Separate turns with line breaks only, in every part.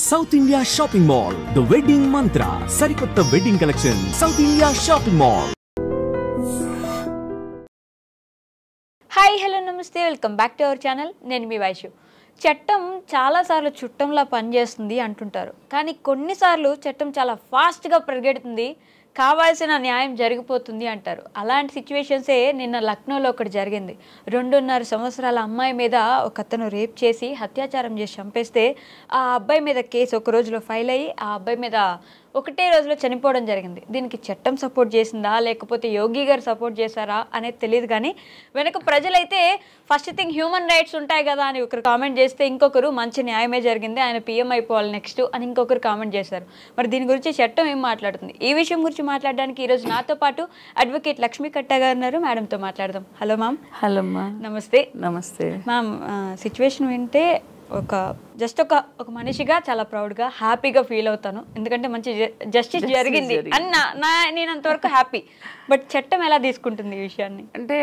South India Shopping Mall, The Wedding Mantra, Sarikotta Wedding Collection, South India Shopping Mall.
Hi, hello, namaste, welcome back to our channel. నేను మీ వైషు. చట్టం చాలాసార్లు చుట్టంలా పనిచేస్తుంది అంటుంటారు, కానీ కొన్నిసార్లు చట్టం చాలా ఫాస్ట్గా పరిగెడుతుంది, కావాల్సిన న్యాయం జరిగిపోతుంది అంటారు. అలాంటి సిచ్యువేషన్సే నిన్న లక్నోలో ఒకటి జరిగింది. 2.5 సంవత్సరాల అమ్మాయి మీద ఒక అతను రేప్ చేసి అత్యాచారం చేసి చంపేస్తే ఆ అబ్బాయి మీద కేసు ఒక రోజులో ఫైల్ అయ్యి ఆ అబ్బాయి మీద ఒకటే రోజులో చనిపోవడం జరిగింది. దీనికి చట్టం సపోర్ట్ చేసిందా లేకపోతే యోగి గారు సపోర్ట్ చేశారా అనేది తెలియదు, కానీ వెనక ప్రజలైతే ఫస్ట్ థింగ్ హ్యూమన్ రైట్స్ ఉంటాయి కదా అని ఒకరు కామెంట్ చేస్తే ఇంకొకరు మంచి న్యాయమే జరిగింది, ఆయన పీఎం అయిపోవాలి నెక్స్ట్ అని ఇంకొకరు కామెంట్ చేశారు. మరి దీని గురించి చట్టం ఏం మాట్లాడుతుంది? ఈ విషయం గురించి మాట్లాడడానికి ఈరోజు నాతో పాటు అడ్వకేట్ లక్ష్మీ కట్టా గారు ఉన్నారు. మేడంతో మాట్లాడదాం. Hello ma'am.
హలో అమ్మా.
నమస్తే.
నమస్తే
మ్యామ్. సిచ్యువేషన్ వింటే ఒక మనిషిగా చాలా ప్రౌడ్గా హ్యాపీగా ఫీల్ అవుతాను, ఎందుకంటే మంచి జస్టిస్ జరిగింది అని నేను అంతవరకు హ్యాపీ. బట్ చట్టం ఎలా తీసుకుంటుంది ఈ విషయాన్ని?
అంటే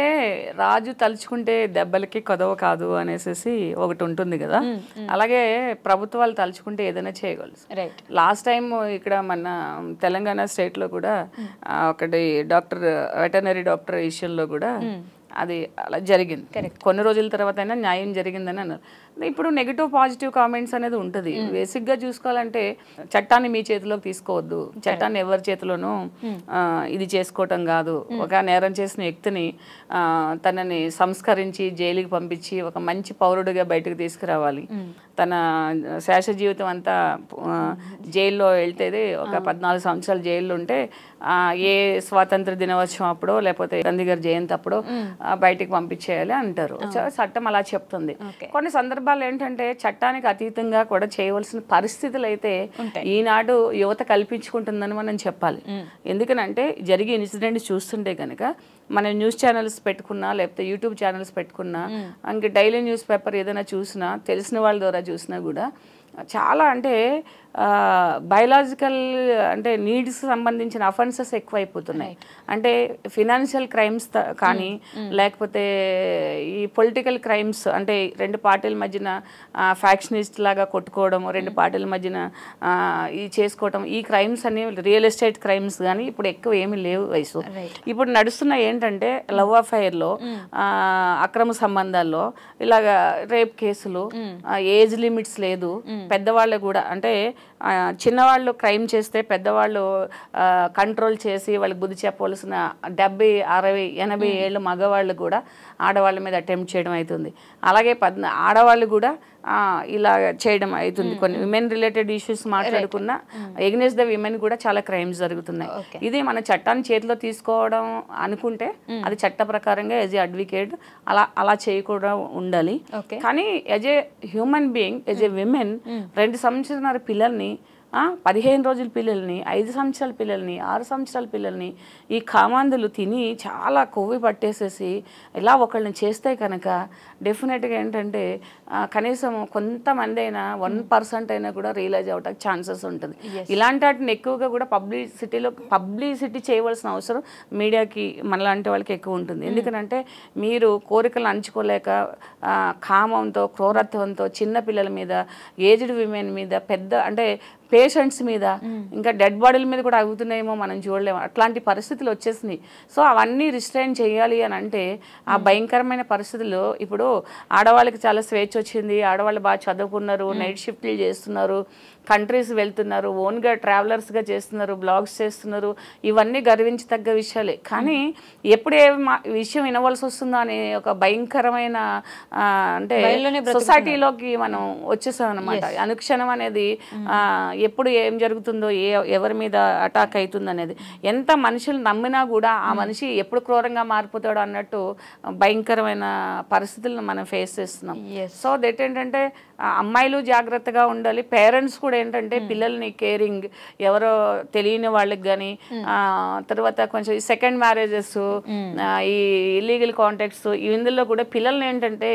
రాజు తలుచుకుంటే దెబ్బలకి కొదవ కాదు అనేసి ఒకటి ఉంటుంది కదా, అలాగే ప్రభుత్వాలు తలుచుకుంటే ఏదైనా చేయగలరు.
రైట్.
లాస్ట్ టైం ఇక్కడ మన తెలంగాణ స్టేట్లో కూడా ఒకటి వెటర్నరీ డాక్టర్ విషయంలో కూడా అది అలా జరిగింది. కొన్ని రోజుల తర్వాత అయినా న్యాయం జరిగిందని అన్నారు. ఇప్పుడు నెగిటివ్ పాజిటివ్ కామెంట్స్ అనేది ఉంటుంది. బేసిక్గా చూసుకోవాలంటే చట్టాన్ని మీ చేతిలోకి తీసుకోవద్దు, చట్టాన్ని ఎవరి చేతిలోనూ ఇది చేసుకోవటం కాదు. ఒక నేరం చేసిన వ్యక్తిని తనని సంస్కరించి జైలుకి పంపించి ఒక మంచి పౌరుడిగా బయటకు తీసుకురావాలి. తన శేష జీవితం అంతా జైల్లో వెళ్తే ఒక 14 సంవత్సరాలు జైల్లో ఉంటే ఏ స్వాతంత్ర దినోత్సవం అప్పుడో లేకపోతే గాంధీ గారి జయంతి అప్పుడో బయటికి పంపించేయాలి అంటారు. చట్టం అలా చెప్తుంది. కొన్ని సందర్భాలు ఏంటంటే చట్టానికి అతీతంగా కూడా చేయవలసిన పరిస్థితులు అయితే ఈనాడు యువత కల్పించుకుంటుందని మనం చెప్పాలి. ఎందుకనంటే జరిగే ఇన్సిడెంట్ చూస్తుంటే కనుక మన న్యూస్ ఛానల్స్ పెట్టుకున్నా లేకపోతే యూట్యూబ్ ఛానల్స్ పెట్టుకున్నా ఇంక డైలీ న్యూస్ పేపర్ ఏదైనా చూసినా తెలిసిన వాళ్ళ ద్వారా చూసినా కూడా చాలా అంటే బయలాజికల్ అంటే నీడ్స్ సంబంధించిన అఫెన్సెస్ ఎక్కువైపోతున్నాయి. అంటే ఫినాన్షియల్ క్రైమ్స్ కానీ లేకపోతే ఈ పొలిటికల్ క్రైమ్స్, అంటే రెండు పార్టీల మధ్యన ఫ్యాక్షనిస్ట్ లాగా కొట్టుకోవడం, రెండు పార్టీల మధ్యన ఈ చేసుకోవడం, ఈ క్రైమ్స్ అన్ని రియల్ ఎస్టేట్ క్రైమ్స్ కానీ ఇప్పుడు ఎక్కువ ఏమీ లేవు వయసు. ఇప్పుడు నడుస్తున్న ఏంటంటే లవ్ అఫైర్లో, అక్రమ సంబంధాల్లో ఇలాగా రేప్ కేసులు, ఏజ్ లిమిట్స్ లేదు. పెద్దవాళ్ళు కూడా అంటే చిన్నవాళ్ళు క్రైమ్ చేస్తే పెద్దవాళ్ళు కంట్రోల్ చేసి వాళ్ళకి బుద్ధి చెప్పవలసిన 70, 60, 80 ఏళ్ళు మగవాళ్ళు కూడా ఆడవాళ్ళ మీద అటెంప్ట్ చేయడం అవుతుంది. అలాగే ఆడవాళ్ళు కూడా ఇలా చేయడం అవుతుంది. కొన్ని విమెన్ రిలేటెడ్ ఇష్యూస్ మాట్లాడుకున్న ఎగ్నెస్ట్ ద విమెన్ కూడా చాలా క్రైమ్స్ జరుగుతున్నాయి. ఇది మన చట్టాన్ని చేతిలో తీసుకోవడం అనుకుంటే అది చట్ట ప్రకారంగా యాజ్ ఏ అడ్వకేట్ అలా చేయకుండా ఉండాలి. కానీ as a human being, as a women 2 సంవత్సరాల పిల్లల్ని, 15 రోజుల పిల్లల్ని, 5 సంవత్సరాల పిల్లల్ని, 6 సంవత్సరాల పిల్లల్ని ఈ కామాంధులు తిని చాలా కొవ్వి పట్టేసేసి ఇలా ఒకళ్ళని చేస్తే కనుక డెఫినెట్గా ఏంటంటే కనీసం కొంతమంది అయినా 1% అయినా కూడా రియలైజ్ అవ్వడానికి ఛాన్సెస్ ఉంటుంది. ఇలాంటి వాటిని ఎక్కువగా కూడా పబ్లిసిటీ చేయవలసిన అవసరం మీడియాకి మనలాంటి వాళ్ళకి ఎక్కువ ఉంటుంది. ఎందుకంటే మీరు కోరికలు అంచుకోలేక కామంతో, క్రూరత్వంతో చిన్న పిల్లల మీద, ఏజ్డ్ విమెన్ మీద, పెద్ద అంటే పేషెంట్స్ మీద, ఇంకా డెడ్ బాడీల మీద కూడా అవుతున్నాయేమో మనం చూడలేము. అట్లాంటి పరిస్థితులు వచ్చేసినాయి. సో అవన్నీ రిస్ట్రైన్ చేయాలి అని అంటే ఆ భయంకరమైన పరిస్థితుల్లో ఇప్పుడు ఆడవాళ్ళకి చాలా స్వేచ్ఛ వచ్చింది, ఆడవాళ్ళు బాగా చదువుకున్నారు, నైట్ షిఫ్ట్లు చేస్తున్నారు, కంట్రీస్ వెళ్తున్నారు, ఓన్గా ట్రావెలర్స్గా చేస్తున్నారు, బ్లాగ్స్ చేస్తున్నారు. ఇవన్నీ గర్వించదగ్గ విషయాలే. కానీ ఎప్పుడు ఏ విషయం వినవలసి వస్తుందో అనే ఒక భయంకరమైన అంటే సొసైటీలోకి మనం వచ్చేసాం అనమాట. అనుక్షణం అనేది ఎప్పుడు ఏం జరుగుతుందో, ఎవరి మీద అటాక్ అవుతుంది అనేది, ఎంత మనుషులు నమ్మినా కూడా ఆ మనిషి ఎప్పుడు క్రూరంగా మారిపోతాడో అన్నట్టు భయంకరమైన పరిస్థితులను మనం ఫేస్ చేస్తున్నాం. సో దట్ ఏంటంటే అమ్మాయిలు జాగ్రత్తగా ఉండాలి. పేరెంట్స్ కూడా ఏంటంటే పిల్లల్ని కేరింగ్, ఎవరో తెలియని వాళ్ళకి కానీ, తర్వాత కొంచెం సెకండ్ మ్యారేజెస్, ఈ ఇల్లీగల్ కాంటాక్ట్స్, ఇందులో కూడా పిల్లల్ని ఏంటంటే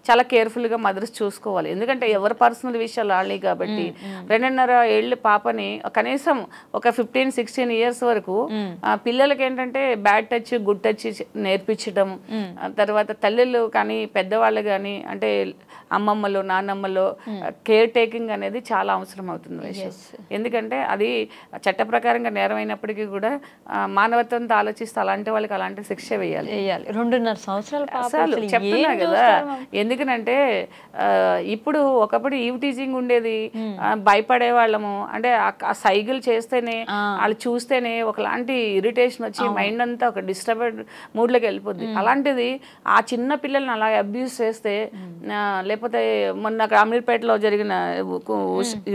చాలా కేర్ఫుల్గా మదర్స్ చూసుకోవాలి. ఎందుకంటే ఎవరి పర్సనల్ విషయాలు వాళ్ళే కాబట్టి 2.5 ఏళ్ళ పాపని కనీసం ఒక 15-16 ఇయర్స్ వరకు పిల్లలకి ఏంటంటే బ్యాడ్ టచ్, గుడ్ టచ్ నేర్పించడం, తర్వాత తల్లులు కానీ పెద్దవాళ్ళు కానీ అంటే అమ్మమ్మలు, నాన్నమ్మలు కుటుంబాల్లో కేర్ టేకింగ్ అనేది చాలా అవసరం అవుతుంది వైశ్య. ఎందుకంటే అది చట్ట ప్రకారంగా నేరం అయినప్పటికీ కూడా మానవత్వంతో ఆలోచిస్తే అలాంటి వాళ్ళకి అలాంటి శిక్ష వేయాలి.
2.5 సంవత్సరాల
అసలు చెప్తున్నా కదా, ఎందుకనంటే ఇప్పుడు ఒకప్పుడు ఈవ్ టీజింగ్ ఉండేది, భయపడే వాళ్ళము. అంటే ఆ సైకిల్ చేస్తేనే వాళ్ళు చూస్తేనే ఒకలాంటి ఇరిటేషన్ వచ్చి మైండ్ అంతా ఒక డిస్టర్బెడ్ మూడ్లోకి వెళ్ళిపోద్ది. అలాంటిది ఆ చిన్న పిల్లల్ని అలా అబ్యూస్ చేస్తే, లేకపోతే మొన్న అమీర్పేటలో జరిగిన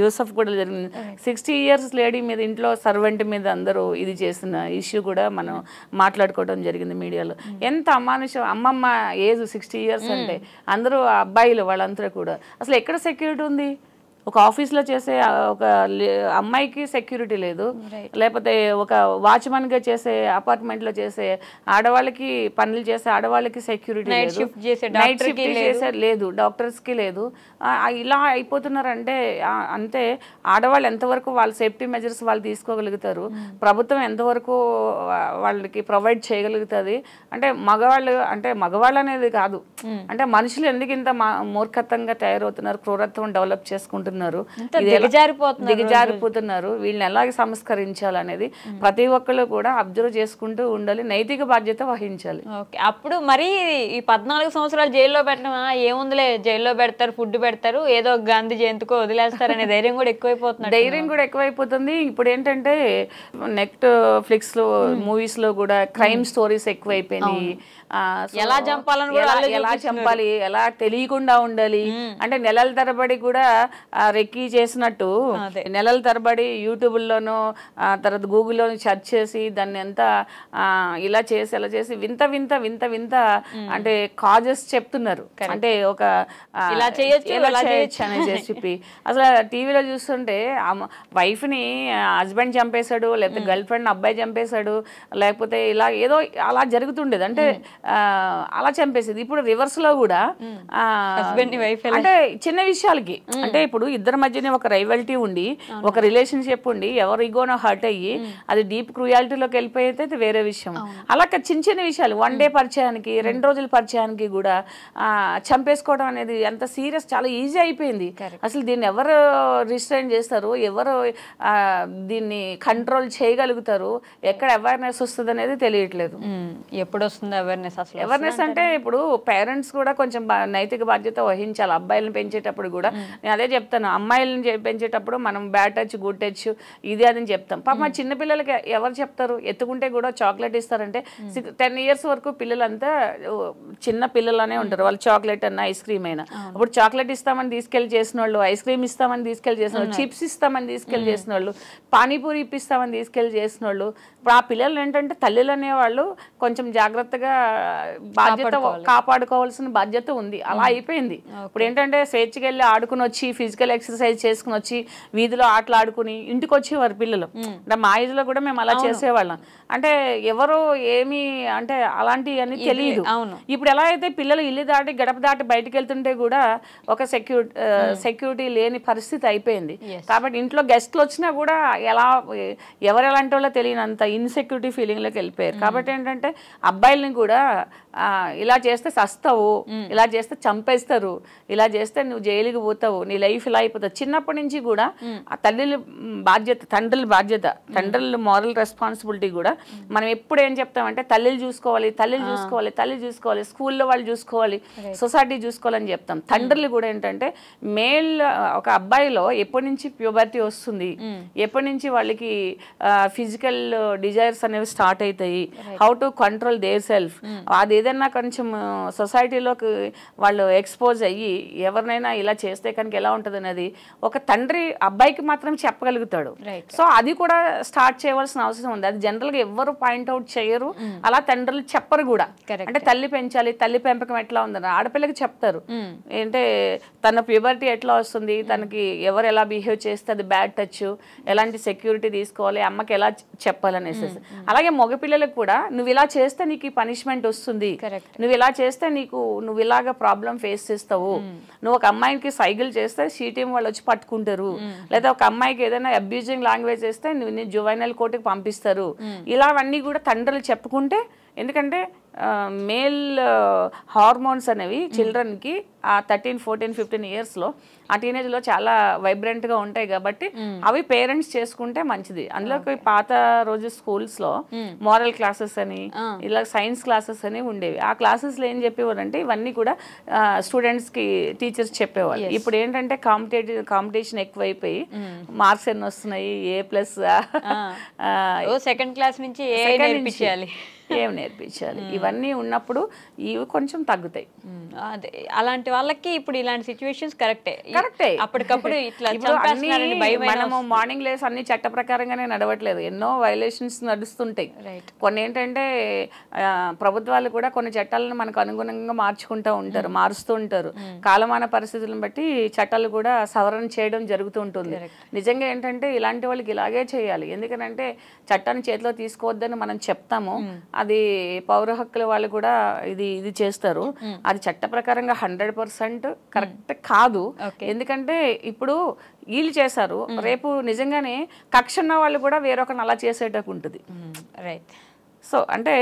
యూసఫ్ కూడా జరిగింది, 60 years లేడీ మీద ఇంట్లో సర్వెంట్ మీద అందరూ ఇది చేసిన ఇష్యూ కూడా మనం మాట్లాడుకోవడం జరిగింది మీడియాలో. ఎంత అమానుషం, అమ్మమ్మ ఏజ్ 60 years అంటే అందరూ అబ్బాయిలు వాళ్ళంతా కూడా. అసలు ఎక్కడ సెక్యూరిటీ ఉంది? ఒక ఆఫీస్లో చేసే ఒక అమ్మాయికి సెక్యూరిటీ లేదు, లేకపోతే ఒక వాచ్మెన్గా చేసే అపార్ట్మెంట్లో చేసే ఆడవాళ్ళకి పనులు చేసే ఆడవాళ్ళకి సెక్యూరిటీ లేదు, నైట్ షిఫ్ట్ చేసే లేదు, డాక్టర్స్కి లేదు. ఇలా అయిపోతున్నారంటే అంతే. ఆడవాళ్ళు ఎంతవరకు వాళ్ళ సేఫ్టీ మెజర్స్ వాళ్ళు తీసుకోగలుగుతారు, ప్రభుత్వం ఎంతవరకు వాళ్ళకి ప్రొవైడ్ చేయగలుగుతుంది. అంటే మగవాళ్ళు అనేది కాదు, అంటే మనుషులు ఎందుకు ఇంత మూర్ఖత్వంగా తయారవుతున్నారు, క్రూరత్వం డెవలప్ చేసుకుంటున్నారు, దిగజారిపోతున్నారు, వీళ్ళని ఎలాగ సంస్కరించాలనేది ప్రతి ఒక్కళ్ళు కూడా అబ్జర్వ్ చేసుకుంటూ ఉండాలి, నైతిక బాధ్యత వహించాలి.
అప్పుడు మరి ఈ 14 సంవత్సరాలు జైల్లో పెట్టడం ఏముందిలే, జైల్లో పెడతారు, ఫుడ్ పెడతారు, ఏదో గాంధీ జయంతికో వదిలేస్తారు అనే ధైర్యం కూడా ఎక్కువైపోతుంది. ఇప్పుడు ఏంటంటే నెట్ఫ్లిక్స్ లో మూవీస్ లో కూడా క్రైమ్ స్టోరీస్ ఎక్కువైపోయినాయి. ఎలా చంపాలి, ఎలా తెలియకుండా ఉండాలి అంటే నెలల తరబడి కూడా రెక్కి చేసినట్టు నెలల తరబడి యూట్యూబ్లోనూ తర్వాత గూగుల్లోనూ సెర్చ్ చేసి దాన్ని ఎంత ఇలా చేసి అలా చేసి వింత వింత వింత వింత అంటే కాజెస్ చెప్తున్నారు. అంటే ఒక ఇలా చేయొచ్చు అని చెప్పి అసలు టీవీలో చూస్తుంటే వైఫ్ని హస్బెండ్ చంపేశాడు, లేకపోతే గర్ల్ ఫ్రెండ్ అబ్బాయి చంపేశాడు, లేకపోతే ఇలా ఏదో అలా జరుగుతుండేది. అంటే అలా చంపేసేది. ఇప్పుడు రివర్స్ లో కూడా అంటే చిన్న విషయాలకి, అంటే ఇప్పుడు ఇద్దరి మధ్యనే ఒక రైవల్టీ ఉండి ఒక రిలేషన్షిప్ ఉండి ఎవరు ఇగోనో హర్ట్ అయ్యి అది డీప్ క్రూయాలిటీలోకి వెళ్ళిపోయితే వేరే విషయం. అలా చిన్న చిన్న విషయాలు 1 day పరిచయానికి 2 రోజుల పరిచయానికి కూడా చంపేసుకోవడం అనేది ఎంత సీరియస్, చాలా ఈజీ అయిపోయింది. అసలు దీన్ని ఎవరు రిస్ట్రైన్ చేస్తారు, ఎవరు దీన్ని కంట్రోల్ చేయగలుగుతారు, ఎక్కడ అవేర్నెస్ వస్తుంది అనేది తెలియట్లేదు. ఎప్పుడు వస్తుంది అవేర్నెస్?
అవేర్నెస్ అంటే ఇప్పుడు పేరెంట్స్ కూడా కొంచెం నైతిక బాధ్యత వహించాలి. అబ్బాయిలను పెంచేటప్పుడు కూడా నేను అదే చెప్తాను, అమ్మాయిలను పెంచేటప్పుడు మనం బ్యాడ్ టచ్ గుడ్ టచ్ ఇది అని చెప్తాం. పాప చిన్నపిల్లలకి ఎవరు చెప్తారు? ఎత్తుకుంటే కూడా చాక్లెట్ ఇస్తారంటే 10 years వరకు పిల్లలంతా చిన్న పిల్లలనే ఉంటారు. వాళ్ళు చాక్లెట్ అన్న ఐస్ క్రీమ్ అయినా, ఇప్పుడు చాక్లెట్ ఇస్తామని తీసుకెళ్లి చేసిన వాళ్ళు, ఐస్ క్రీమ్ ఇస్తామని తీసుకెళ్లి చేసిన వాళ్ళు, చిప్స్ ఇస్తామని తీసుకెళ్లి చేసిన వాళ్ళు, పానీపూరి ఇప్పిస్తామని తీసుకెళ్లి చేసిన వాళ్ళు. ఇప్పుడు ఆ పిల్లలు ఏంటంటే తల్లులు అనేవాళ్ళు కొంచెం జాగ్రత్తగా బాధ్యత కాపాడుకోవాల్సిన బాధ్యత ఉంది. అలా అయిపోయింది. ఇప్పుడు ఏంటంటే స్వేచ్ఛకి వెళ్ళి ఆడుకుని వచ్చి ఫిజికల్ ఎక్సర్సైజ్ చేసుకుని వచ్చి వీధిలో ఆటలు ఆడుకుని ఇంటికి వచ్చేవారు పిల్లలు. అంటే మా ఏజ్ లో కూడా మేము అలా చేసేవాళ్ళం. అంటే ఎవరు ఏమి అంటే అలాంటివి అని తెలియదు. ఇప్పుడు ఎలా అయితే పిల్లలు ఇల్లు దాటి గడప దాటి బయటకు వెళ్తుంటే కూడా ఒక సెక్యూరిటీ లేని పరిస్థితి అయిపోయింది. కాబట్టి ఇంట్లో గెస్ట్లు వచ్చినా కూడా ఎవరు ఎలాంటి వాళ్ళో తెలియనంత ఇన్సెక్యూరిటీ ఫీలింగ్ లోకి వెళ్ళిపోయారు. కాబట్టి ఏంటంటే అబ్బాయిల్ని కూడా ఇలా చేస్తే సస్తావు, ఇలా చేస్తే చంపేస్తారు, ఇలా చేస్తే నువ్వు జైలుకి పోతావు, నీ లైఫ్ ఇలా అయిపోతావు. చిన్నప్పటి నుంచి కూడా ఆ తల్లిల బాధ్యత, తండ్రుల బాధ్యత, తండ్రుల మారల్ రెస్పాన్సిబిలిటీ కూడా మనం ఎప్పుడు ఏం చెప్తామంటే తల్లిని చూసుకోవాలి, తల్లిని చూసుకోవాలి, తల్లి చూసుకోవాలి, స్కూల్లో వాళ్ళు చూసుకోవాలి, సొసైటీ చూసుకోవాలని చెప్తాం. తండ్రులు కూడా ఏంటంటే మేల్ ఒక అబ్బాయిలో ఎప్పటి నుంచి ప్యూబర్టీ వస్తుంది, ఎప్పటి నుంచి వాళ్ళకి ఫిజికల్ డిజైర్స్ అనేవి స్టార్ట్ అవుతాయి, how to control there self, అది ఏదైనా కొంచెం సొసైటీలోకి వాళ్ళు ఎక్స్పోజ్ అయ్యి ఎవరినైనా ఇలా చేస్తే కనుక ఎలా ఉంటుంది అనేది ఒక తండ్రి అబ్బాయికి మాత్రం చెప్పగలుగుతాడు. సో అది కూడా స్టార్ట్ చేయవలసిన అవసరం ఉంది. అది జనరల్గా ఎవరు పాయింట్అవుట్ చేయరు, అలా తండ్రులు చెప్పరు కూడా. అంటే తల్లి పెంచాలి, తల్లి పెంపకం ఎట్లా ఉందని ఆడపిల్లకి చెప్తారు. ఏంటంటే తన ప్యూబర్టీ ఎట్లా వస్తుంది, తనకి ఎవరు ఎలా బిహేవ్ చేస్తే అది బ్యాడ్ టచ్, ఎలాంటి సెక్యూరిటీ తీసుకోవాలి, అమ్మకి ఎలా చెప్పాలనేసి. అలాగే మగపిల్లలకు కూడా నువ్వు ఇలా చేస్తే నీకు పనిష్మెంట్ వస్తుంది, నువ్వు ఇలా చేస్తే నువ్వు ఇలాగా ప్రాబ్లం ఫేస్ చేస్తావు, నువ్వు ఒక అమ్మాయికి సైకిల్ చేస్తే టీం వాళ్ళు వచ్చి పట్టుకుంటారు, లేదా ఒక అమ్మాయికి ఏదైనా అబ్యూజింగ్ లాంగ్వేజ్ చేస్తే నువ్వు జువైనల్ కోర్టుకి పంపిస్తారు. ఇలావన్నీ కూడా తండ్రులు చెప్పుకుంటే, ఎందుకంటే మేల్ హార్మోన్స్ అనేవి చిల్డ్రన్కి ఆ 13, 14, 15 ఇయర్స్లో ఆ టీనేజ్లో చాలా వైబ్రెంట్గా ఉంటాయి కాబట్టి అవి పేరెంట్స్ చేసుకుంటే మంచిది. అందులోకి పాత రోజు స్కూల్స్లో మోరల్ క్లాసెస్ అని ఇలా సైన్స్ క్లాసెస్ అని ఉండేవి. ఆ క్లాసెస్లో ఏం చెప్పేవారంటే ఇవన్నీ కూడా స్టూడెంట్స్కి టీచర్స్ చెప్పేవాళ్ళు. ఇప్పుడు ఏంటంటే కాంపిటీషన్ ఎక్కువైపోయి మార్క్స్ ఎన్ని వస్తున్నాయి, A+,
సెకండ్ క్లాస్ నుంచి నేర్పించాలి,
ఏం నేర్పించాలి, ఇవన్నీ ఉన్నప్పుడు ఇవి కొంచెం తగ్గుతాయి.
అదే అలాంటి వాళ్ళకి ఇప్పుడు ఇలాంటి సిచ్యువేషన్స్ కరెక్టే. అప్పటికప్పుడు ఇట్లా
మనము మార్నింగ్ లేసి అన్ని చట్ట ప్రకారంగానే నడవట్లేదు, ఎన్నో వైలేషన్స్ నడుస్తుంటాయి. కొన్ని ఏంటంటే ప్రభుత్వాలు కూడా కొన్ని చట్టాలను మనకు అనుగుణంగా మారుస్తూ ఉంటారు. కాలమాన పరిస్థితులను బట్టి చట్టాలు కూడా సవరణ చేయడం జరుగుతూ ఉంటుంది. నిజంగా ఏంటంటే ఇలాంటి వాళ్ళకి ఇలాగే చేయాలి. ఎందుకంటే చట్టాన్ని చేతిలో తీసుకోవద్దని మనం చెప్తాము, అది పౌర హక్కుల వాళ్ళు కూడా ఇది చేస్తారు. అది చట్ట ప్రకారంగా 100% కరెక్ట్ కాదు. ఎందుకంటే ఇప్పుడు వీళ్ళు చేశారు, రేపు నిజంగానే కక్ష ఉన్న వాళ్ళు కూడా వేరొకరిని అలా చేసేటట్టు ఉంటుంది.
రైట్.
సో అంటే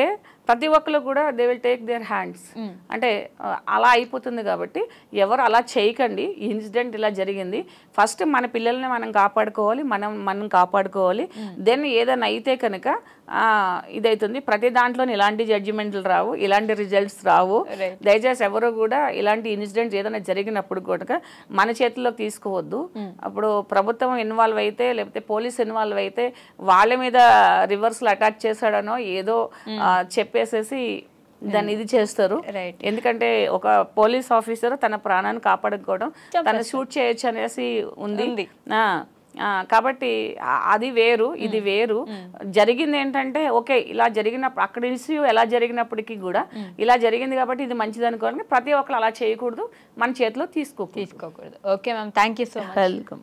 ప్రతి ఒక్కరు కూడా they will take their hands, అంటే అలా అయిపోతుంది. కాబట్టి ఎవరు అలా చేయకండి. ఈ ఇన్సిడెంట్ ఇలా జరిగింది, ఫస్ట్ మన పిల్లల్ని మనం కాపాడుకోవాలి, మనం కాపాడుకోవాలి. దెన్ ఏదైనా అయితే కనుక ఇదవుతుంది. ప్రతి దాంట్లో ఇలాంటి జడ్జిమెంట్లు రావు, ఇలాంటి రిజల్ట్స్ రావు. దయచేసి ఎవరు కూడా ఇలాంటి ఇన్సిడెంట్స్ ఏదైనా జరిగినప్పుడు కూడా మన చేతుల్లోకి తీసుకోవద్దు. అప్పుడు ప్రభుత్వం ఇన్వాల్వ్ అయితే లేకపోతే పోలీస్ ఇన్వాల్వ్ అయితే వాళ్ళ మీద రివర్స్లో అటాక్ చేశాడనో ఏదో చెప్పేసేసి దాన్ని ఇది చేస్తారు. ఎందుకంటే ఒక పోలీస్ ఆఫీసర్ తన ప్రాణాన్ని కాపాడుకోవడం, తన షూట్ చేయొచ్చు అనేసి ఉంది. కాబట్టి అది వేరు, ఇది వేరు. జరిగింది ఏంటంటే ఓకే ఇలా జరిగినప్పుడు అక్కడ ఇష్యూ ఎలా జరిగినప్పటికీ కూడా ఇలా జరిగింది కాబట్టి ఇది మంచిది అనుకోవాలి. ప్రతి ఒక్కరు అలా చేయకూడదు, మన చేతిలో తీసుకోకూడదు.
Okay ma'am, thank you so much.
Welcome.